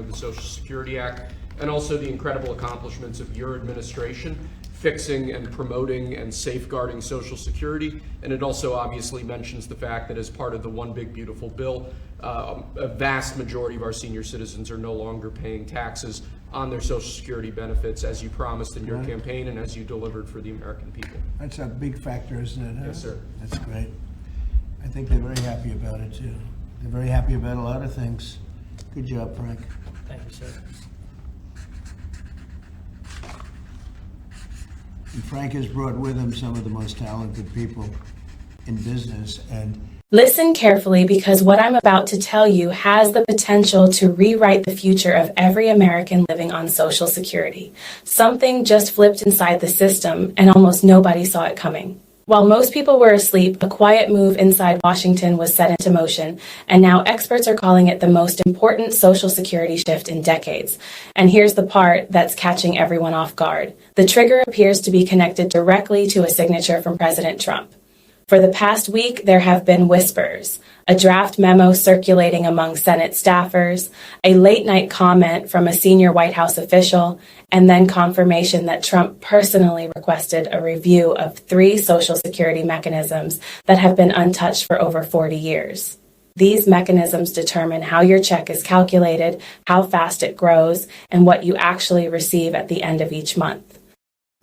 the Social Security Act, and also the incredible accomplishments of your administration fixing and promoting and safeguarding Social Security. And it also obviously mentions the fact that as part of the One Big Beautiful Bill, a vast majority of our senior citizens are no longer paying taxes on their Social Security benefits, as you promised in your campaign and as you delivered for the American people. That's a big factor, isn't it? Huh? Yes, sir. That's great. I think they're very happy about it, too. They're very happy about a lot of things. Good job, Frank. Thank you, sir. And Frank has brought with him some of the most talented people in business. And Listen carefully, because what I'm about to tell you has the potential to rewrite the future of every American living on Social Security. Something just flipped inside the system, and almost nobody saw it coming. While most people were asleep, a quiet move inside Washington was set into motion, and now experts are calling it the most important Social Security shift in decades. And here's the part that's catching everyone off guard. The trigger appears to be connected directly to a signature from President Trump. For the past week, there have been whispers, a draft memo circulating among Senate staffers, a late-night comment from a senior White House official, and then confirmation that Trump personally requested a review of 3 Social Security mechanisms that have been untouched for over 40 years. These mechanisms determine how your check is calculated, how fast it grows, and what you actually receive at the end of each month.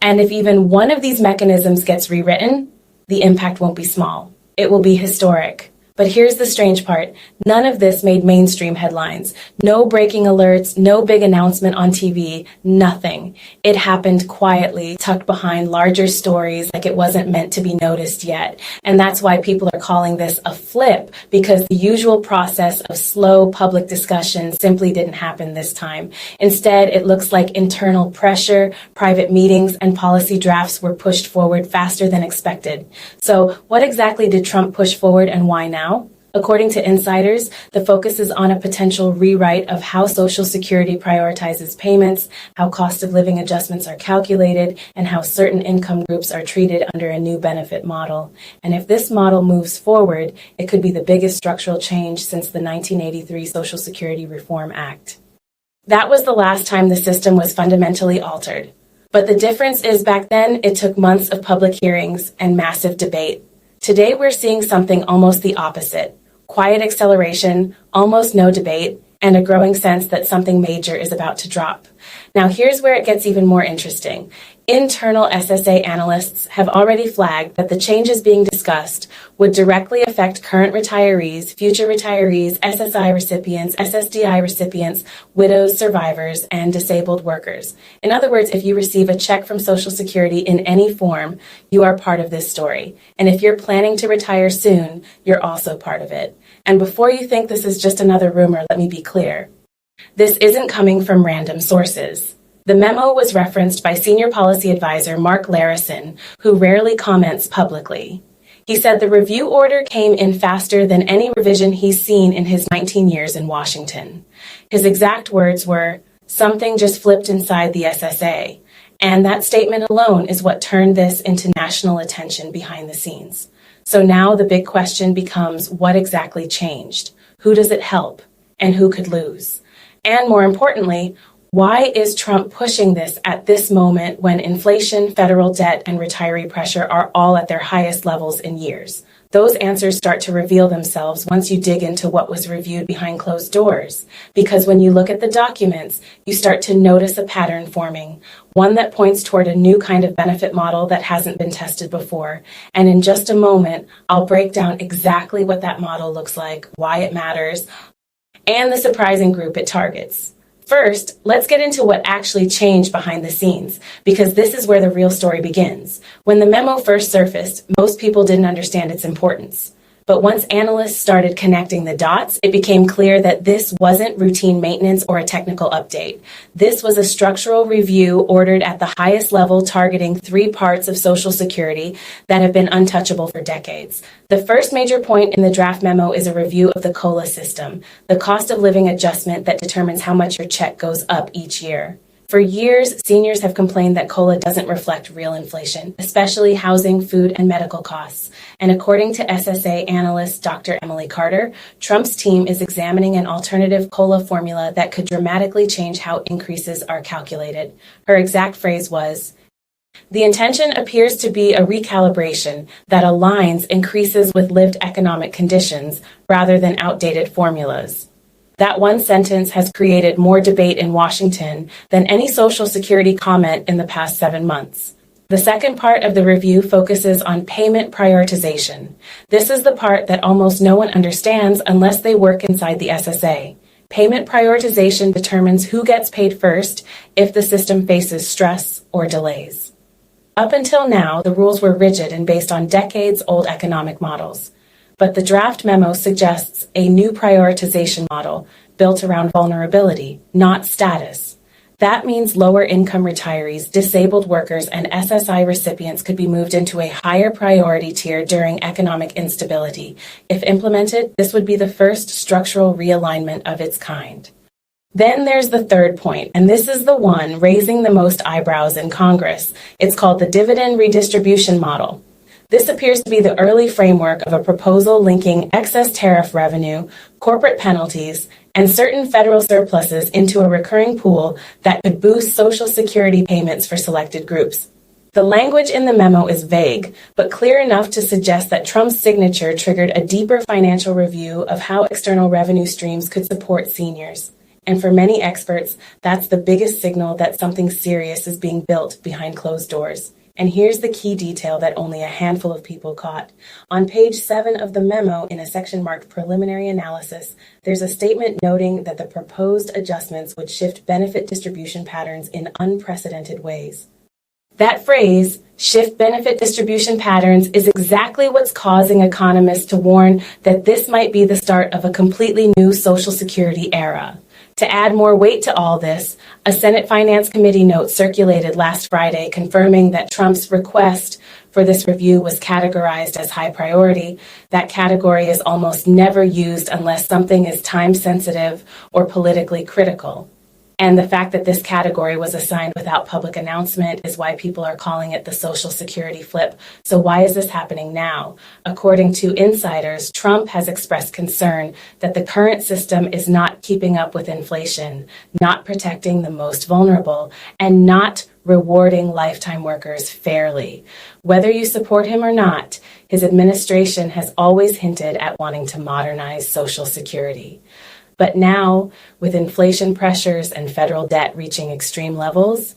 And if even one of these mechanisms gets rewritten, the impact won't be small. It will be historic. But here's the strange part. None of this made mainstream headlines. No breaking alerts, no big announcement on TV, nothing. It happened quietly, tucked behind larger stories like it wasn't meant to be noticed yet. And that's why people are calling this a flip, because the usual process of slow public discussion simply didn't happen this time. Instead, it looks like internal pressure, private meetings, and policy drafts were pushed forward faster than expected. So what exactly did Trump push forward, and why now? According to insiders, the focus is on a potential rewrite of how Social Security prioritizes payments, how cost of living adjustments are calculated, and how certain income groups are treated under a new benefit model. And if this model moves forward, it could be the biggest structural change since the 1983 Social Security Reform Act. That was the last time the system was fundamentally altered. But the difference is, back then, it took months of public hearings and massive debate. Today, we're seeing something almost the opposite. Quiet acceleration, almost no debate, and a growing sense that something major is about to drop. Now, here's where it gets even more interesting. Internal SSA analysts have already flagged that the changes being discussed would directly affect current retirees, future retirees, SSI recipients, SSDI recipients, widows, survivors, and disabled workers. In other words, if you receive a check from Social Security in any form, you are part of this story. And if you're planning to retire soon, you're also part of it. And before you think this is just another rumor, let me be clear. This isn't coming from random sources. The memo was referenced by Senior Policy Advisor Mark Larison, who rarely comments publicly. He said the review order came in faster than any revision he's seen in his 19 years in Washington. His exact words were, "Something just flipped inside the SSA." And that statement alone is what turned this into national attention behind the scenes. So now the big question becomes, what exactly changed? Who does it help? And who could lose? And more importantly, why is Trump pushing this at this moment when inflation, federal debt, and retiree pressure are all at their highest levels in years? Those answers start to reveal themselves once you dig into what was reviewed behind closed doors. Because when you look at the documents, you start to notice a pattern forming, one that points toward a new kind of benefit model that hasn't been tested before. And in just a moment, I'll break down exactly what that model looks like, why it matters, and the surprising group it targets. First, let's get into what actually changed behind the scenes, because this is where the real story begins. When the memo first surfaced, most people didn't understand its importance. But once analysts started connecting the dots, it became clear that this wasn't routine maintenance or a technical update. This was a structural review ordered at the highest level, targeting 3 parts of Social Security that have been untouchable for decades. The first major point in the draft memo is a review of the COLA system, the cost of living adjustment that determines how much your check goes up each year. For years, seniors have complained that COLA doesn't reflect real inflation, especially housing, food, and medical costs. And according to SSA analyst Dr. Emily Carter, Trump's team is examining an alternative COLA formula that could dramatically change how increases are calculated. Her exact phrase was, "The intention appears to be a recalibration that aligns increases with lived economic conditions rather than outdated formulas." That one sentence has created more debate in Washington than any Social Security comment in the past 7 months. The second part of the review focuses on payment prioritization. This is the part that almost no one understands unless they work inside the SSA. Payment prioritization determines who gets paid first if the system faces stress or delays. Up until now, the rules were rigid and based on decades-old economic models. But the draft memo suggests a new prioritization model built around vulnerability, not status. That means lower-income retirees, disabled workers, and SSI recipients could be moved into a higher priority tier during economic instability. If implemented, this would be the first structural realignment of its kind. Then there's the third point, and this is the one raising the most eyebrows in Congress. It's called the dividend redistribution model. This appears to be the early framework of a proposal linking excess tariff revenue, corporate penalties, and certain federal surpluses into a recurring pool that could boost Social Security payments for selected groups. The language in the memo is vague, but clear enough to suggest that Trump's signature triggered a deeper financial review of how external revenue streams could support seniors. And for many experts, that's the biggest signal that something serious is being built behind closed doors. And here's the key detail that only a handful of people caught. On page 7 of the memo, in a section marked Preliminary Analysis, there's a statement noting that the proposed adjustments would shift benefit distribution patterns in unprecedented ways. That phrase, shift benefit distribution patterns, is exactly what's causing economists to warn that this might be the start of a completely new Social Security era. To add more weight to all this, a Senate Finance Committee note circulated last Friday confirming that Trump's request for this review was categorized as high priority. That category is almost never used unless something is time-sensitive or politically critical. And the fact that this category was assigned without public announcement is why people are calling it the Social Security flip. So why is this happening now? According to insiders, Trump has expressed concern that the current system is not keeping up with inflation, not protecting the most vulnerable, and not rewarding lifetime workers fairly. Whether you support him or not, his administration has always hinted at wanting to modernize Social Security. But now, with inflation pressures and federal debt reaching extreme levels,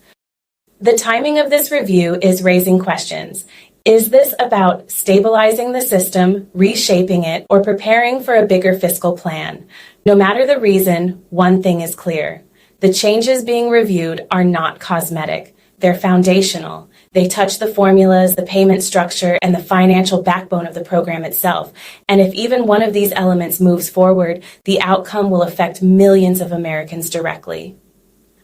the timing of this review is raising questions. Is this about stabilizing the system, reshaping it, or preparing for a bigger fiscal plan? No matter the reason, one thing is clear. The changes being reviewed are not cosmetic. They're foundational. They touch the formulas, the payment structure, and the financial backbone of the program itself. And if even one of these elements moves forward, the outcome will affect millions of Americans directly.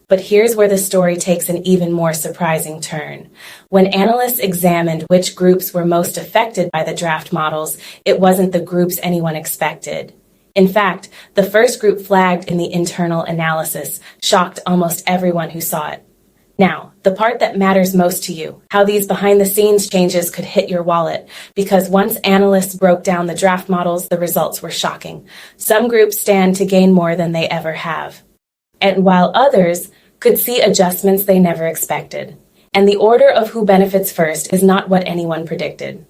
But here's where the story takes an even more surprising turn. When analysts examined which groups were most affected by the draft models, it wasn't the groups anyone expected. In fact, the first group flagged in the internal analysis shocked almost everyone who saw it. Now, the part that matters most to you, how these behind-the-scenes changes could hit your wallet, because once analysts broke down the draft models, the results were shocking. Some groups stand to gain more than they ever have, and while others could see adjustments they never expected. And the order of who benefits first is not what anyone predicted.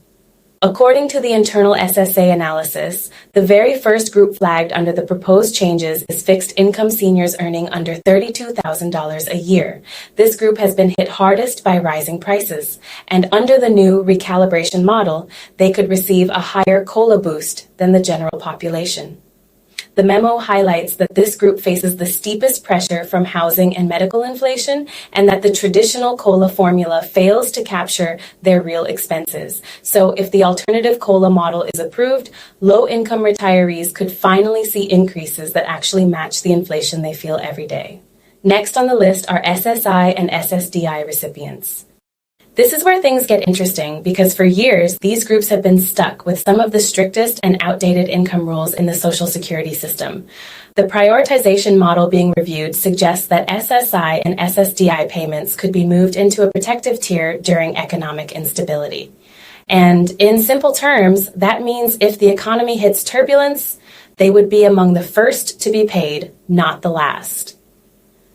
According to the internal SSA analysis, the very first group flagged under the proposed changes is fixed income seniors earning under $32,000 a year. This group has been hit hardest by rising prices, and under the new recalibration model, they could receive a higher COLA boost than the general population. The memo highlights that this group faces the steepest pressure from housing and medical inflation, and that the traditional COLA formula fails to capture their real expenses. So if the alternative COLA model is approved, low-income retirees could finally see increases that actually match the inflation they feel every day. Next on the list are SSI and SSDI recipients. This is where things get interesting because for years, these groups have been stuck with some of the strictest and outdated income rules in the Social Security system. The prioritization model being reviewed suggests that SSI and SSDI payments could be moved into a protective tier during economic instability. And in simple terms, that means if the economy hits turbulence, they would be among the first to be paid, not the last.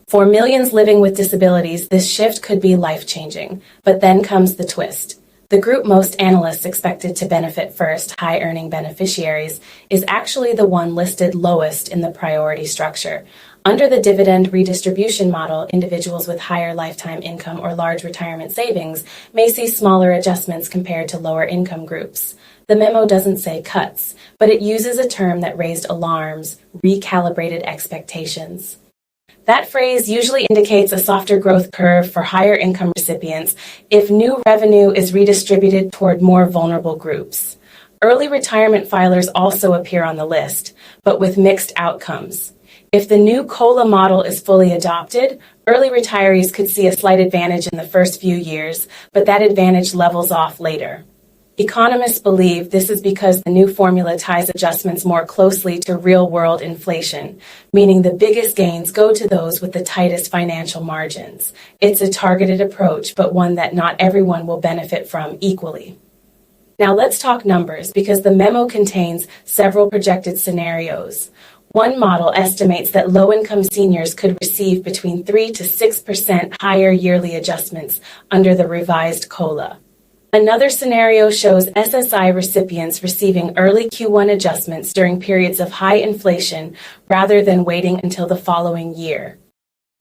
For millions living with disabilities, this shift could be life-changing. But then comes the twist. The group most analysts expected to benefit first, high-earning beneficiaries, is actually the one listed lowest in the priority structure. Under the dividend redistribution model, individuals with higher lifetime income or large retirement savings may see smaller adjustments compared to lower income groups. The memo doesn't say cuts, but it uses a term that raised alarms, recalibrated expectations. That phrase usually indicates a softer growth curve for higher income recipients if new revenue is redistributed toward more vulnerable groups. Early retirement filers also appear on the list, but with mixed outcomes. If the new COLA model is fully adopted, early retirees could see a slight advantage in the first few years, but that advantage levels off later. Economists believe this is because the new formula ties adjustments more closely to real-world inflation, meaning the biggest gains go to those with the tightest financial margins. It's a targeted approach, but one that not everyone will benefit from equally. Now let's talk numbers, because the memo contains several projected scenarios. One model estimates that low-income seniors could receive between 3 to 6% higher yearly adjustments under the revised COLA. Another scenario shows SSI recipients receiving early Q1 adjustments during periods of high inflation rather than waiting until the following year.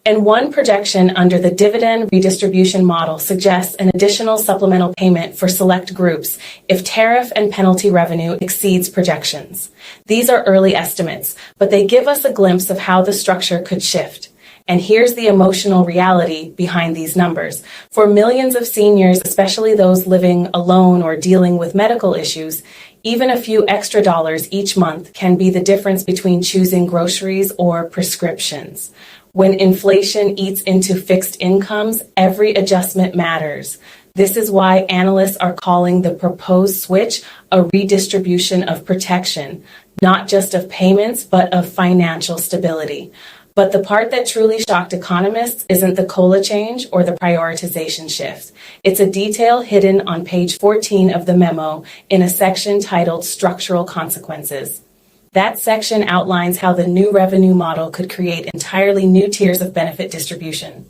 And one projection under the dividend redistribution model suggests an additional supplemental payment for select groups if tariff and penalty revenue exceeds projections. These are early estimates, but they give us a glimpse of how the structure could shift. And here's the emotional reality behind these numbers. For millions of seniors, especially those living alone or dealing with medical issues, even a few extra dollars each month can be the difference between choosing groceries or prescriptions. When inflation eats into fixed incomes, every adjustment matters. This is why analysts are calling the proposed switch a redistribution of protection, not just of payments, but of financial stability. But the part that truly shocked economists isn't the COLA change or the prioritization shift. It's a detail hidden on page 14 of the memo in a section titled Structural Consequences. That section outlines how the new revenue model could create entirely new tiers of benefit distribution.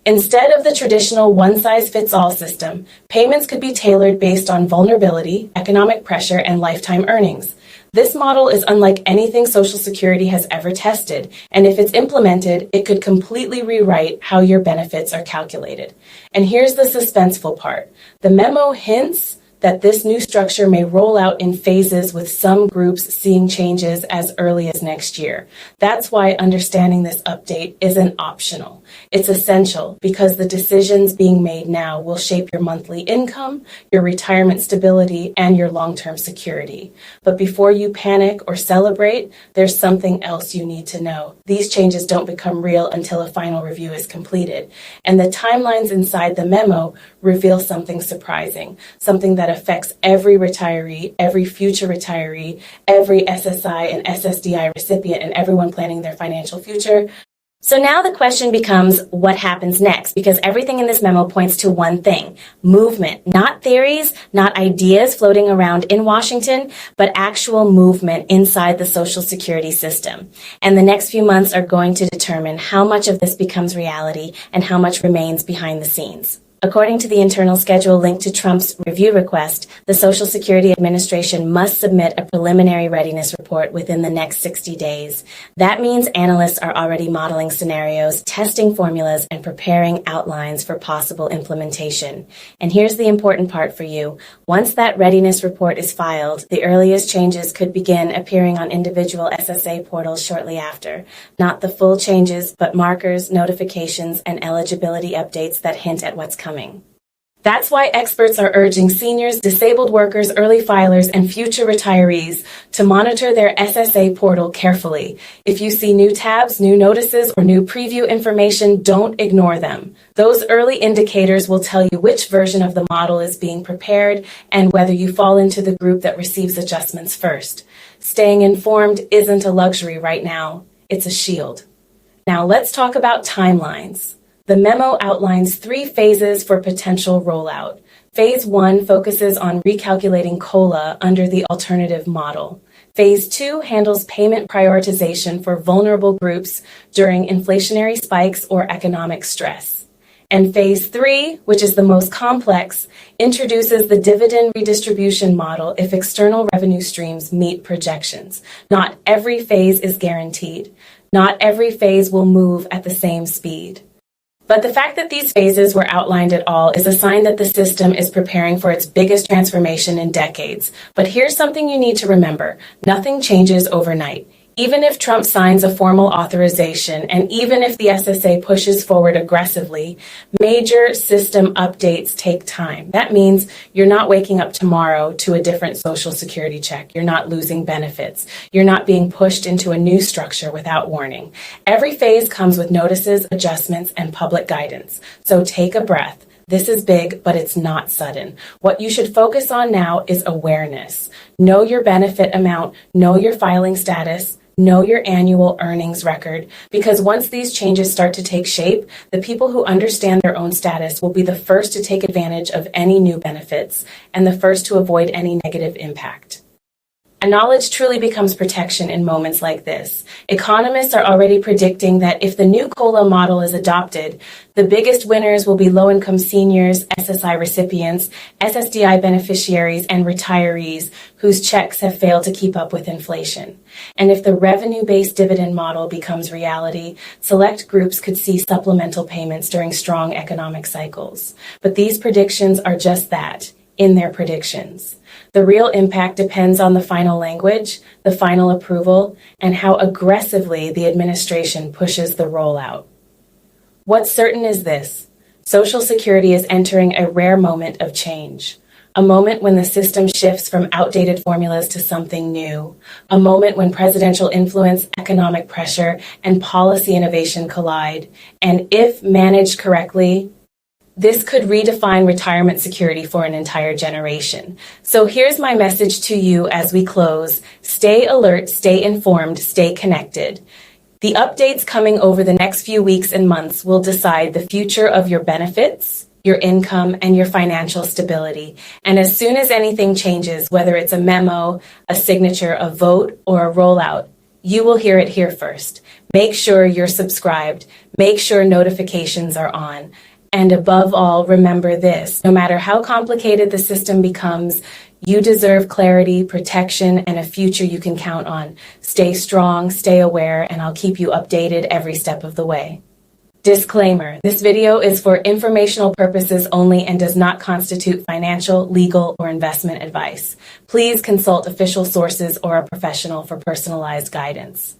Instead of the traditional one-size-fits-all system, payments could be tailored based on vulnerability, economic pressure, and lifetime earnings. This model is unlike anything Social Security has ever tested, and if it's implemented, it could completely rewrite how your benefits are calculated. And here's the suspenseful part. The memo hints that this new structure may roll out in phases, with some groups seeing changes as early as next year. That's why understanding this update isn't optional. It's essential, because the decisions being made now will shape your monthly income, your retirement stability, and your long-term security. But before you panic or celebrate, there's something else you need to know. These changes don't become real until a final review is completed. And the timelines inside the memo reveal something surprising, something that affects every retiree, every future retiree, every SSI and SSDI recipient, and everyone planning their financial future. So now the question becomes, what happens next? Because everything in this memo points to one thing: movement. Not theories, not ideas floating around in Washington, but actual movement inside the Social Security system. And the next few months are going to determine how much of this becomes reality and how much remains behind the scenes. According to the internal schedule linked to Trump's review request, the Social Security Administration must submit a preliminary readiness report within the next 60 days. That means analysts are already modeling scenarios, testing formulas, and preparing outlines for possible implementation. And here's the important part for you. Once that readiness report is filed, the earliest changes could begin appearing on individual SSA portals shortly after. Not the full changes, but markers, notifications, and eligibility updates that hint at what's coming. That's why experts are urging seniors, disabled workers, early filers, and future retirees to monitor their SSA portal carefully. If you see new tabs, new notices, or new preview information, don't ignore them. Those early indicators will tell you which version of the model is being prepared and whether you fall into the group that receives adjustments first. Staying informed isn't a luxury right now. it's a shield. Now let's talk about timelines. The memo outlines 3 phases for potential rollout. Phase 1 focuses on recalculating COLA under the alternative model. Phase 2 handles payment prioritization for vulnerable groups during inflationary spikes or economic stress. And Phase 3, which is the most complex, introduces the dividend redistribution model if external revenue streams meet projections. Not every phase is guaranteed. Not every phase will move at the same speed. But the fact that these phases were outlined at all is a sign that the system is preparing for its biggest transformation in decades. But here's something you need to remember. Nothing changes overnight. Even if Trump signs a formal authorization, and even if the SSA pushes forward aggressively, major system updates take time. That means you're not waking up tomorrow to a different Social Security check. You're not losing benefits. You're not being pushed into a new structure without warning. Every phase comes with notices, adjustments, and public guidance. So take a breath. This is big, but it's not sudden. What you should focus on now is awareness. Know your benefit amount, know your filing status, know your annual earnings record, because once these changes start to take shape, the people who understand their own status will be the first to take advantage of any new benefits and the first to avoid any negative impact. And knowledge truly becomes protection in moments like this. Economists are already predicting that if the new COLA model is adopted, the biggest winners will be low-income seniors, SSI recipients, SSDI beneficiaries, and retirees whose checks have failed to keep up with inflation. And if the revenue-based dividend model becomes reality, select groups could see supplemental payments during strong economic cycles. But these predictions are just that, in their predictions. The real impact depends on the final language, the final approval, and how aggressively the administration pushes the rollout. What's certain is this: Social Security is entering a rare moment of change. A moment when the system shifts from outdated formulas to something new. A moment when presidential influence, economic pressure, and policy innovation collide. And if managed correctly, this could redefine retirement security for an entire generation. So here's my message to you as we close. Stay alert, stay informed, stay connected. The updates coming over the next few weeks and months will decide the future of your benefits, your income, and your financial stability. And as soon as anything changes, whether it's a memo, a signature, a vote, or a rollout, you will hear it here first. Make sure you're subscribed. Make sure notifications are on. And above all, remember this: no matter how complicated the system becomes, you deserve clarity, protection, and a future you can count on. Stay strong, stay aware, and I'll keep you updated every step of the way. Disclaimer: this video is for informational purposes only and does not constitute financial, legal, or investment advice. Please consult official sources or a professional for personalized guidance.